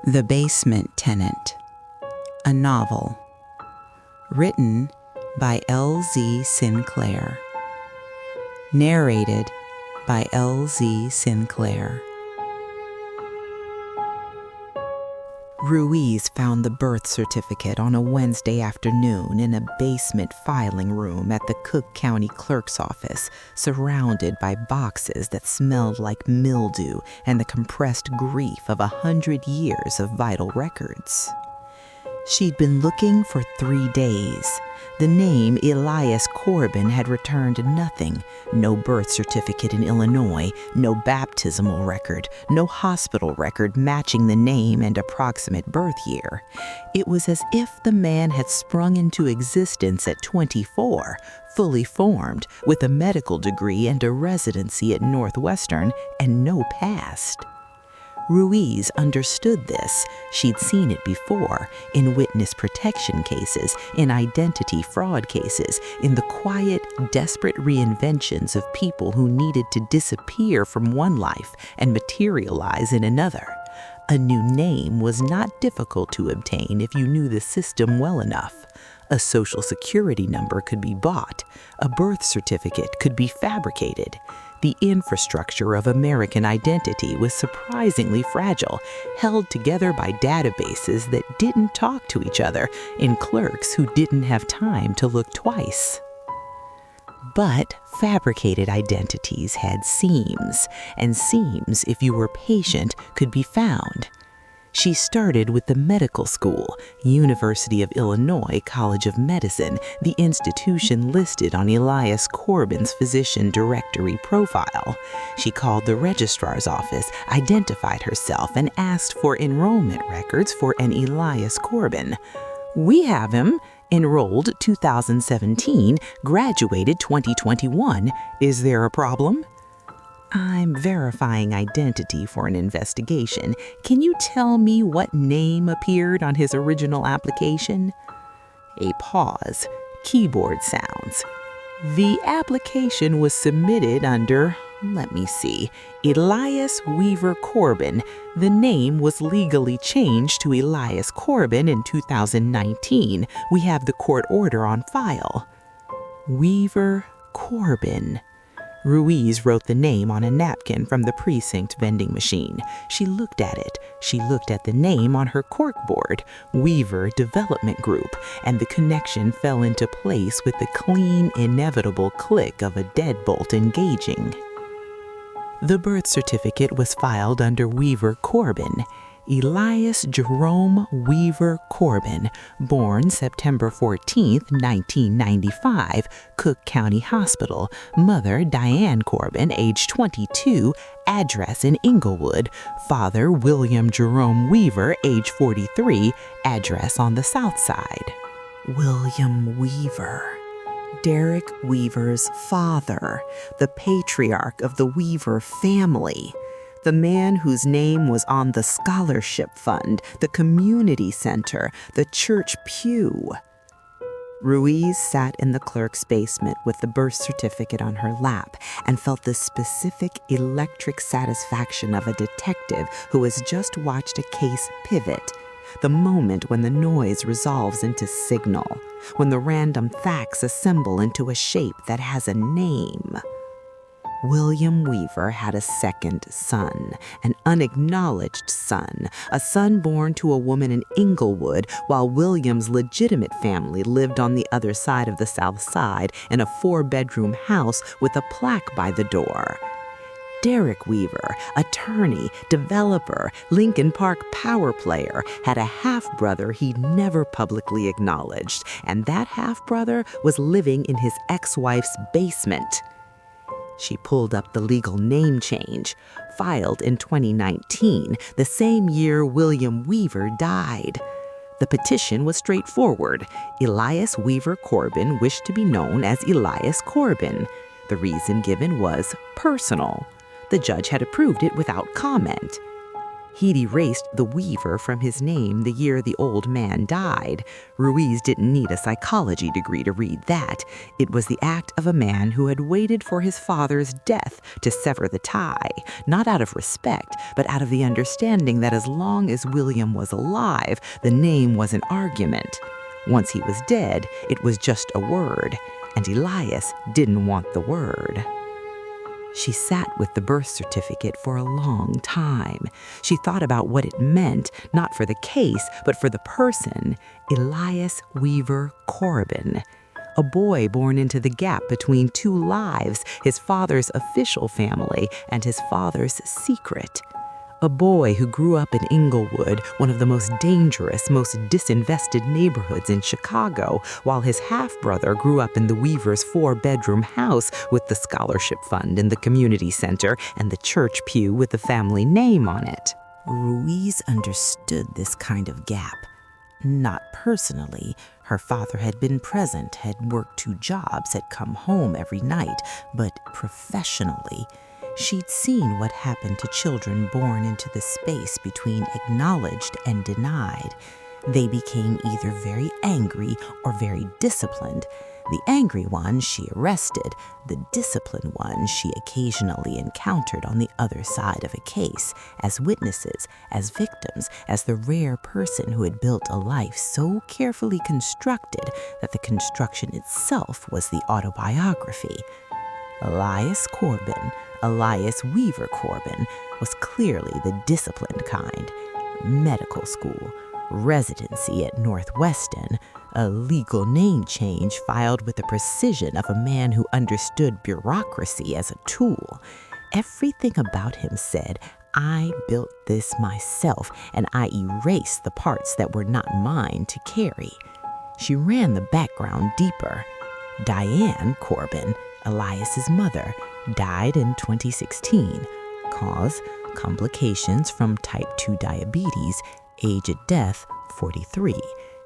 The Basement Tenant, a novel, written by L.Z. Sinclaire, narrated by L.Z. Sinclaire. Ruiz found the birth certificate on a Wednesday afternoon in a basement filing room at the Cook County Clerk's office, surrounded by boxes that smelled like mildew and the compressed grief of 100 years of vital records. She'd been looking for 3 days. The name Elias Corbin had returned nothing. No birth certificate in Illinois, no baptismal record, no hospital record matching the name and approximate birth year. It was as if the man had sprung into existence at 24, fully formed, with a medical degree and a residency at Northwestern, and no past. Ruiz understood this. She'd seen it before, in witness protection cases, in identity fraud cases, in the quiet, desperate reinventions of people who needed to disappear from one life and materialize in another. A new name was not difficult to obtain if you knew the system well enough. A social security number could be bought. A birth certificate could be fabricated. The infrastructure of American identity was surprisingly fragile, held together by databases that didn't talk to each other, in clerks who didn't have time to look twice. But fabricated identities had seams, and seams, if you were patient, could be found. She started with the medical school, University of Illinois College of Medicine, the institution listed on Elias Corbin's physician directory profile. She called the registrar's office, identified herself, and asked for enrollment records for an Elias Corbin. "We have him. Enrolled 2017, graduated 2021. Is there a problem?" "I'm verifying identity for an investigation. Can you tell me what name appeared on his original application?" A pause. Keyboard sounds. "The application was submitted under, Elias Weaver Corbin. The name was legally changed to Elias Corbin in 2019. We have the court order on file." Weaver Corbin. Ruiz wrote the name on a napkin from the precinct vending machine. She looked at it. She looked at the name on her corkboard, Weaver Development Group, and the connection fell into place with the clean, inevitable click of a deadbolt engaging. The birth certificate was filed under Weaver Corbin. Elias Jerome Weaver Corbin, born September 14, 1995, Cook County Hospital. Mother Diane Corbin, age 22, address in Inglewood. Father William Jerome Weaver, age 43, address on the South Side. William Weaver. Derek Weaver's father, the patriarch of the Weaver family. The man whose name was on the scholarship fund, the community center, the church pew. Ruiz sat in the clerk's basement with the birth certificate on her lap and felt the specific electric satisfaction of a detective who has just watched a case pivot. The moment when the noise resolves into signal, when the random facts assemble into a shape that has a name. William Weaver had a second son, an unacknowledged son, a son born to a woman in Inglewood, while William's legitimate family lived on the other side of the South Side in a 4-bedroom house with a plaque by the door. Derek Weaver, attorney, developer, Lincoln Park power player, had a half-brother he'd never publicly acknowledged, and that half-brother was living in his ex-wife's basement. She pulled up the legal name change, filed in 2019, the same year William Weaver died. The petition was straightforward. Elias Weaver Corbin wished to be known as Elias Corbin. The reason given was personal. The judge had approved it without comment. He'd erased the Weaver from his name the year the old man died. Ruiz didn't need a psychology degree to read that. It was the act of a man who had waited for his father's death to sever the tie, not out of respect, but out of the understanding that as long as William was alive, the name was an argument. Once he was dead, it was just a word, and Elias didn't want the word. She sat with the birth certificate for a long time. She thought about what it meant, not for the case, but for the person, Elias Weaver Corbin. A boy born into the gap between two lives, his father's official family and his father's secret. A boy who grew up in Inglewood, one of the most dangerous, most disinvested neighborhoods in Chicago, while his half-brother grew up in the Weavers' 4-bedroom house with the scholarship fund and the community center and the church pew with the family name on it. Ruiz understood this kind of gap. Not personally. Her father had been present, had worked 2 jobs, had come home every night, but professionally. She'd seen what happened to children born into the space between acknowledged and denied. They became either very angry or very disciplined. The angry ones she arrested, the disciplined ones she occasionally encountered on the other side of a case, as witnesses, as victims, as the rare person who had built a life so carefully constructed that the construction itself was the autobiography. Elias Corbin, Elias Weaver Corbin, was clearly the disciplined kind. Medical school, residency at Northwestern, a legal name change filed with the precision of a man who understood bureaucracy as a tool. Everything about him said, I built this myself, and I erased the parts that were not mine to carry. She ran the background deeper. Diane Corbin, Elias's mother, died in 2016. Cause, complications from type 2 diabetes, age at death, 43.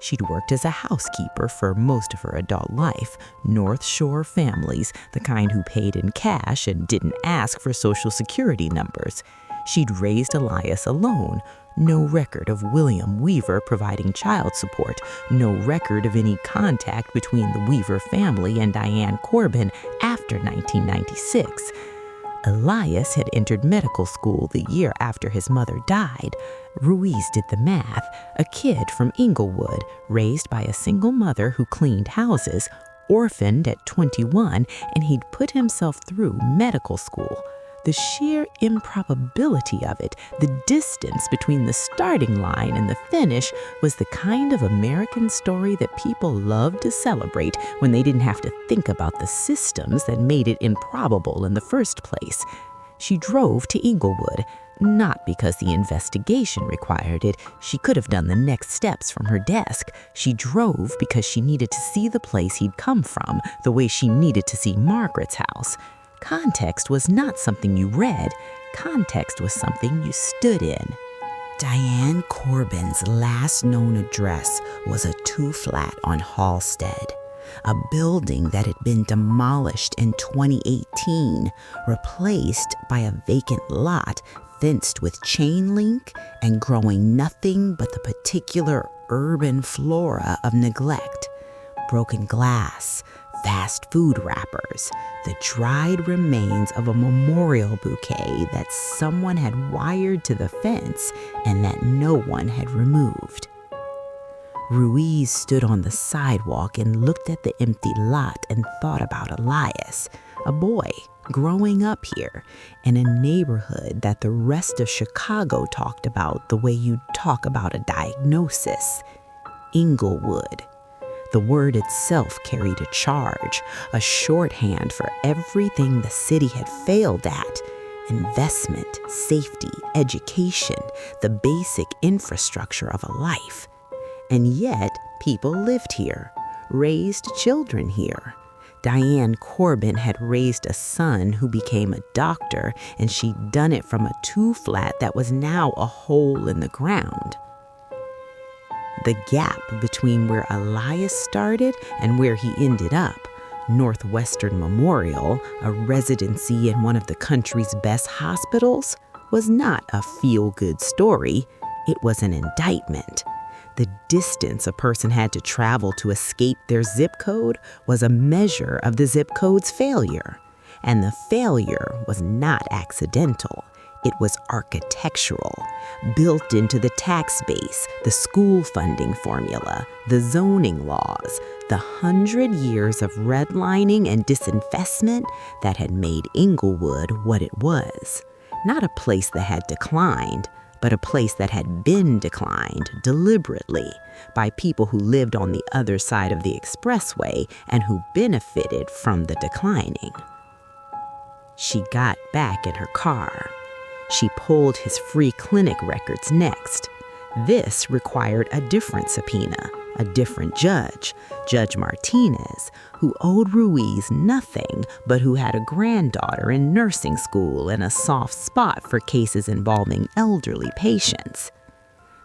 She'd worked as a housekeeper for most of her adult life, North Shore families, the kind who paid in cash and didn't ask for Social Security numbers. She'd raised Elias alone. No record of William Weaver providing child support, no record of any contact between the Weaver family and Diane Corbin after 1996. Elias had entered medical school the year after his mother died. Ruiz did the math. A kid from Inglewood, raised by a single mother who cleaned houses, orphaned at 21, and he'd put himself through medical school. The sheer improbability of it, the distance between the starting line and the finish, was the kind of American story that people loved to celebrate when they didn't have to think about the systems that made it improbable in the first place. She drove to Inglewood, not because the investigation required it. She could have done the next steps from her desk. She drove because she needed to see the place he'd come from, the way she needed to see Margaret's house. Context was not something you read. Context was something you stood in. Diane Corbin's last known address was a 2-flat on Halstead, a building that had been demolished in 2018, replaced by a vacant lot fenced with chain link and growing nothing but the particular urban flora of neglect. Broken glass, fast food wrappers, the dried remains of a memorial bouquet that someone had wired to the fence and that no one had removed. Ruiz stood on the sidewalk and looked at the empty lot and thought about Elias, a boy growing up here in a neighborhood that the rest of Chicago talked about the way you'd talk about a diagnosis. Inglewood. The word itself carried a charge, a shorthand for everything the city had failed at: investment, safety, education, the basic infrastructure of a life. And yet, people lived here, raised children here. Diane Corbin had raised a son who became a doctor, and she'd done it from a 2-flat that was now a hole in the ground. The gap between where Elias started and where he ended up, Northwestern Memorial, a residency in one of the country's best hospitals, was not a feel-good story. It was an indictment. The distance a person had to travel to escape their zip code was a measure of the zip code's failure. And the failure was not accidental. It was architectural, built into the tax base, the school funding formula, the zoning laws, the 100 years of redlining and disinvestment that had made Inglewood what it was. Not a place that had declined, but a place that had been declined deliberately by people who lived on the other side of the expressway and who benefited from the declining. She got back in her car. She pulled his free clinic records next. This required a different subpoena, a different judge, Judge Martinez, who owed Ruiz nothing, but who had a granddaughter in nursing school and a soft spot for cases involving elderly patients.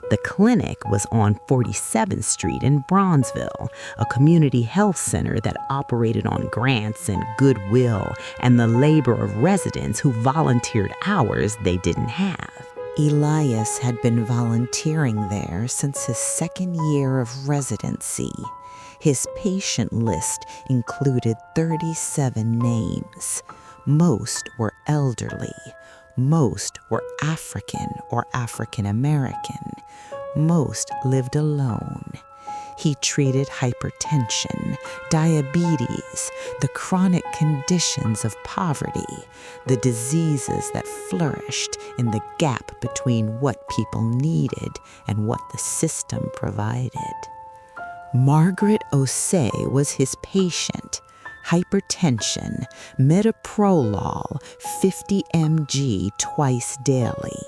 The clinic was on 47th Street in Bronzeville, a community health center that operated on grants and goodwill and the labor of residents who volunteered hours they didn't have. Elias had been volunteering there since his second year of residency. His patient list included 37 names. Most were elderly. Most were African or African American. Most lived alone. He treated hypertension, diabetes, the chronic conditions of poverty, the diseases that flourished in the gap between what people needed and what the system provided. Margaret Osei was his patient. Hypertension, metoprolol, 50 mg twice daily.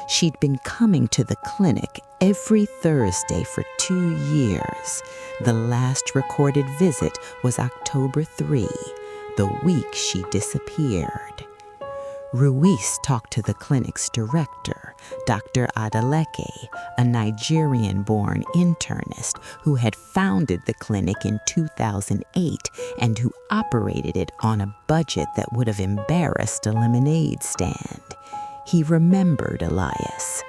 She'd been coming to the clinic every Thursday for 2 years. The last recorded visit was October 3, the week she disappeared. Ruiz talked to the clinic's director, Dr. Adeleke, a Nigerian-born internist who had founded the clinic in 2008 and who operated it on a budget that would have embarrassed a lemonade stand. He remembered Elias.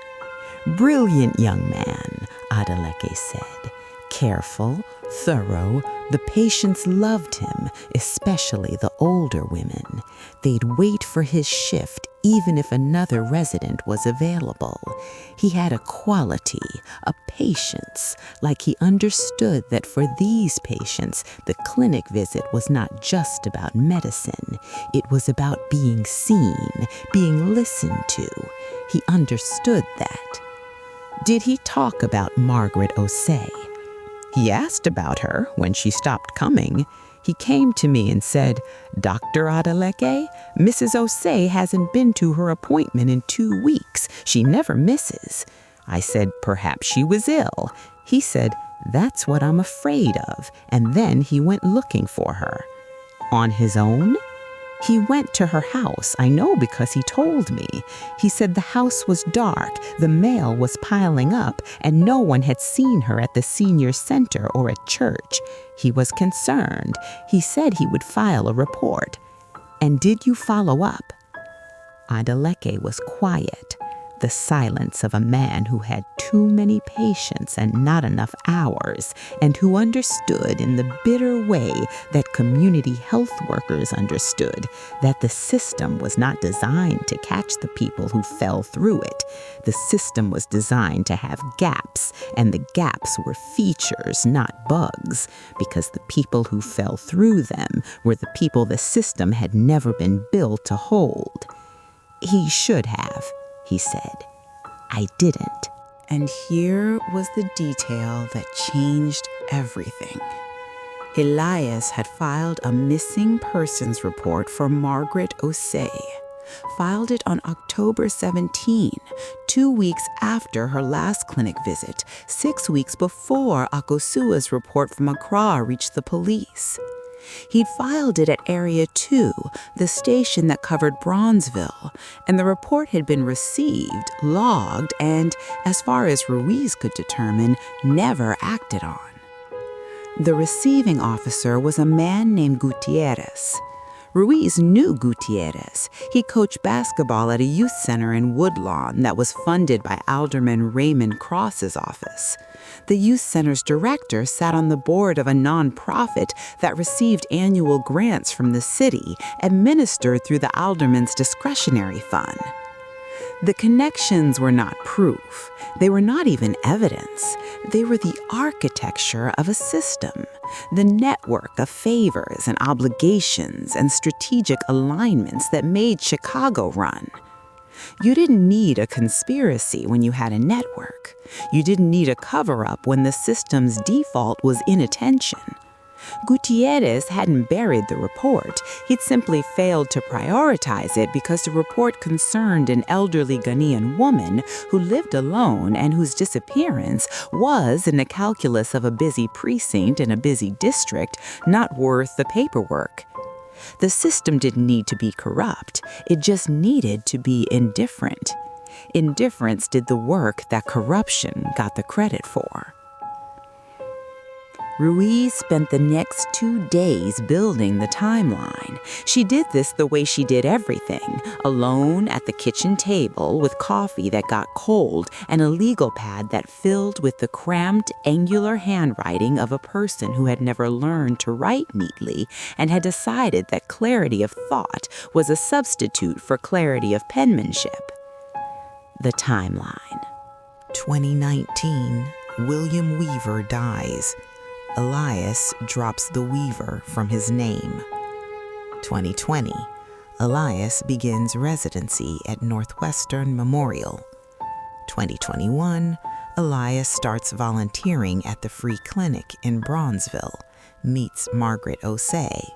"Brilliant young man," Adeleke said. "Careful, thorough, the patients loved him, especially the older women. They'd wait for his shift even if another resident was available. He had a quality, a patience, like he understood that for these patients, the clinic visit was not just about medicine. It was about being seen, being listened to. He understood that." Did he talk about Margaret Osei? He asked about her when she stopped coming. He came to me and said, "Dr. Adeleke, Mrs. Osei hasn't been to her appointment in 2 weeks. She never misses." I said, "Perhaps she was ill." He said, "That's what I'm afraid of." And then he went looking for her. On his own? He went to her house. I know because he told me. He said the house was dark, the mail was piling up, and no one had seen her at the senior center or at church. He was concerned. He said he would file a report. "And did you follow up?" Adeleke was quiet, the silence of a man who had too many patients and not enough hours, and who understood in the bitter way that community health workers understood that the system was not designed to catch the people who fell through it. The system was designed to have gaps, and the gaps were features, not bugs, because the people who fell through them were the people the system had never been built to hold. "He should have," he said. "I didn't." And here was the detail that changed everything. Elias had filed a missing persons report for Margaret Osei. Filed it on October 17, 2 weeks after her last clinic visit, 6 weeks before Akosua's report from Accra reached the police. He'd filed it at Area 2, the station that covered Bronzeville, and the report had been received, logged, and, as far as Ruiz could determine, never acted on. The receiving officer was a man named Gutierrez. Ruiz knew Gutierrez. He coached basketball at a youth center in Woodlawn that was funded by Alderman Raymond Cross's office. The youth center's director sat on the board of a nonprofit that received annual grants from the city, administered through the alderman's discretionary fund. The connections were not proof. They were not even evidence. They were the architecture of a system, the network of favors and obligations and strategic alignments that made Chicago run. You didn't need a conspiracy when you had a network. You didn't need a cover-up when the system's default was inattention. Gutierrez hadn't buried the report. He'd simply failed to prioritize it because the report concerned an elderly Ghanaian woman who lived alone and whose disappearance was, in the calculus of a busy precinct in a busy district, not worth the paperwork. The system didn't need to be corrupt. It just needed to be indifferent. Indifference did the work that corruption got the credit for. Ruiz spent the next 2 days building the timeline. She did this the way she did everything, alone at the kitchen table with coffee that got cold and a legal pad that filled with the cramped, angular handwriting of a person who had never learned to write neatly and had decided that clarity of thought was a substitute for clarity of penmanship. The timeline. 2019, William Weaver dies. Elias drops the Weaver from his name. 2020, Elias begins residency at Northwestern Memorial. 2021, Elias starts volunteering at the free clinic in Bronzeville, meets Margaret Osei.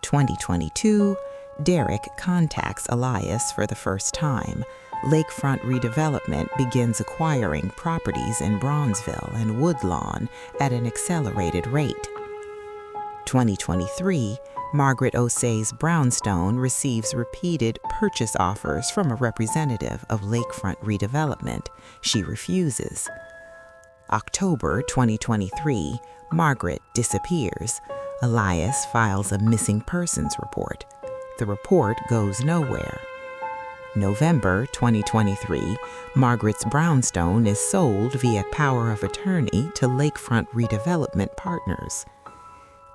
2022, Derek contacts Elias for the first time. Lakefront Redevelopment begins acquiring properties in Bronzeville and Woodlawn at an accelerated rate. 2023, Margaret Osei's Brownstone receives repeated purchase offers from a representative of Lakefront Redevelopment. She refuses. October 2023, Margaret disappears. Elias files a missing persons report. The report goes nowhere. November 2023, Margaret's brownstone is sold via power of attorney to Lakefront Redevelopment Partners.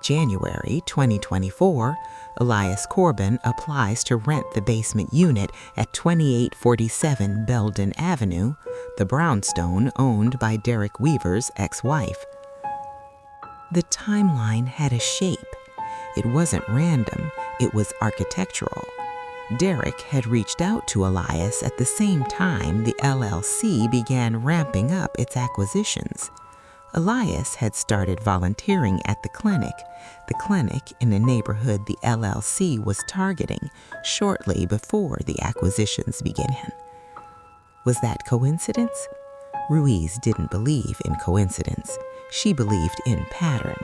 January 2024, Elias Corbin applies to rent the basement unit at 2847 Belden Avenue, the brownstone owned by Derek Weaver's ex-wife. The timeline had a shape. It wasn't random, it was architectural. Derek had reached out to Elias at the same time the LLC began ramping up its acquisitions. Elias had started volunteering at the clinic in the neighborhood the LLC was targeting shortly before the acquisitions began. Was that coincidence? Ruiz didn't believe in coincidence. She believed in pattern.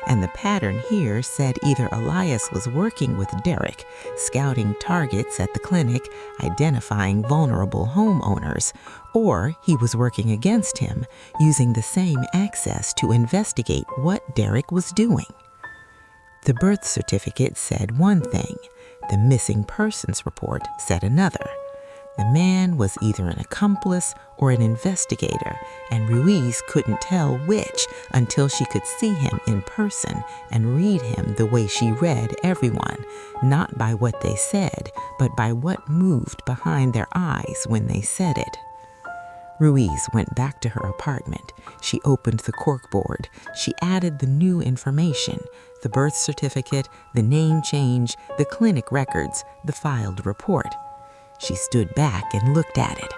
And the pattern here said either Elias was working with Derek, scouting targets at the clinic, identifying vulnerable homeowners, or he was working against him, using the same access to investigate what Derek was doing. The birth certificate said one thing, the missing persons report said another. The man was either an accomplice or an investigator, and Ruiz couldn't tell which until she could see him in person and read him the way she read everyone, not by what they said, but by what moved behind their eyes when they said it. Ruiz went back to her apartment. She opened the corkboard. She added the new information, the birth certificate, the name change, the clinic records, the filed report. She stood back and looked at it.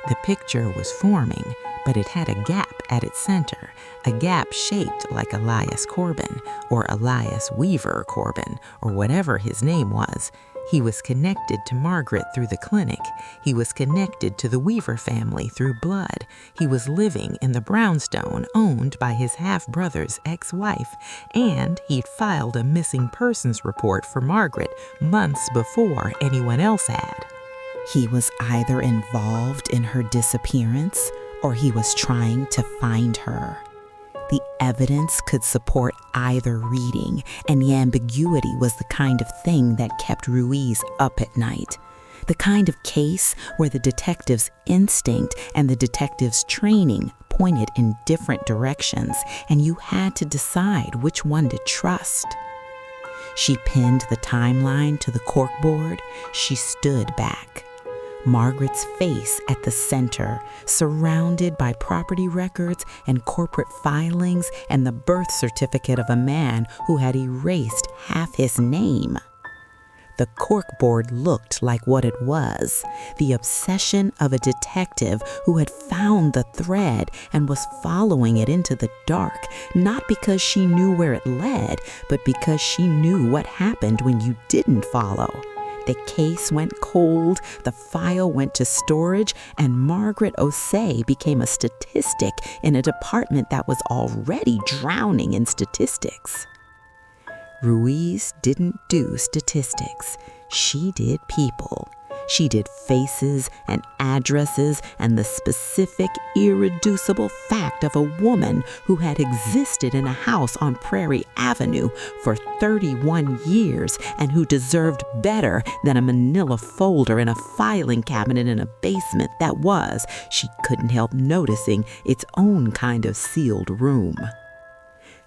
The picture was forming, but it had a gap at its center, a gap shaped like Elias Corbin, or Elias Weaver Corbin, or whatever his name was. He was connected to Margaret through the clinic. He was connected to the Weaver family through blood. He was living in the brownstone owned by his half-brother's ex-wife, and he'd filed a missing persons report for Margaret months before anyone else had. He was either involved in her disappearance or he was trying to find her. The evidence could support either reading, and the ambiguity was the kind of thing that kept Ruiz up at night. The kind of case where the detective's instinct and the detective's training pointed in different directions, and you had to decide which one to trust. She pinned the timeline to the corkboard. She stood back. Margaret's face at the center, surrounded by property records and corporate filings and the birth certificate of a man who had erased half his name. The corkboard looked like what it was, the obsession of a detective who had found the thread and was following it into the dark, not because she knew where it led, but because she knew what happened when you didn't follow. The case went cold, the file went to storage, and Margaret Osei became a statistic in a department that was already drowning in statistics. Ruiz didn't do statistics. She did people. She did faces and addresses and the specific, irreducible fact of a woman who had existed in a house on Prairie Avenue for 31 years and who deserved better than a manila folder in a filing cabinet in a basement that was, she couldn't help noticing, its own kind of sealed room.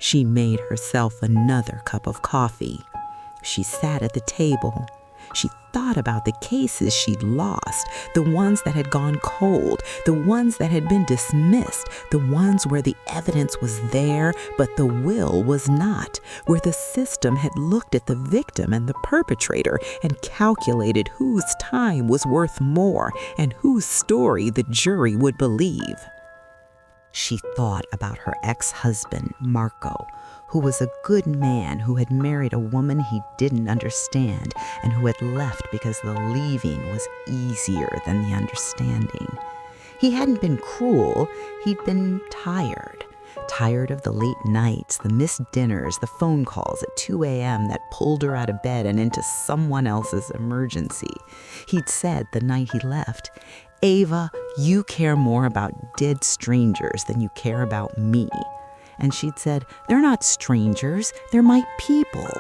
She made herself another cup of coffee. She sat at the table. She thought about the cases she'd lost, the ones that had gone cold, the ones that had been dismissed, the ones where the evidence was there, but the will was not, where the system had looked at the victim and the perpetrator and calculated whose time was worth more and whose story the jury would believe. She thought about her ex-husband, Marco, who was a good man who had married a woman he didn't understand and who had left because the leaving was easier than the understanding. He hadn't been cruel, he'd been tired. Tired of the late nights, the missed dinners, the phone calls at 2 a.m. that pulled her out of bed and into someone else's emergency. He'd said the night he left, "Ava, you care more about dead strangers than you care about me." And she'd said, "They're not strangers, they're my people."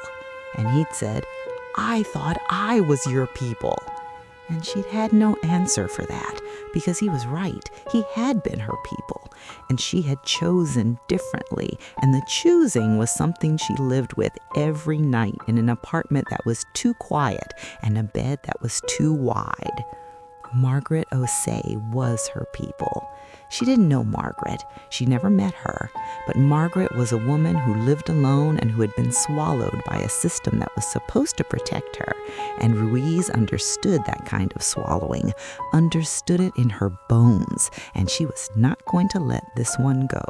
And he'd said, "I thought I was your people." And she'd had no answer for that, because he was right. He had been her people, and she had chosen differently, and the choosing was something she lived with every night in an apartment that was too quiet and a bed that was too wide. Margaret Osei was her people. She didn't know Margaret. She never met her. But Margaret was a woman who lived alone and who had been swallowed by a system that was supposed to protect her. And Ruiz understood that kind of swallowing, understood it in her bones, and she was not going to let this one go.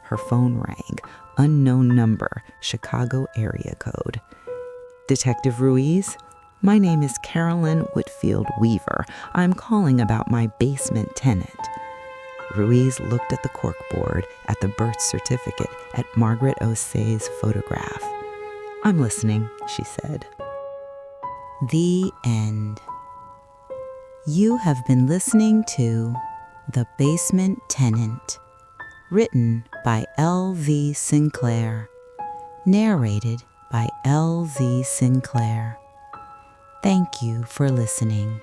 Her phone rang. Unknown number, Chicago area code. "Detective Ruiz? My name is Carolyn Whitfield Weaver. I'm calling about my basement tenant." Ruiz looked at the corkboard, at the birth certificate, at Margaret Osei's photograph. "I'm listening," she said. The end. You have been listening to The Basement Tenant, written by L.V. Sinclaire, narrated by L.V. Sinclaire. Thank you for listening.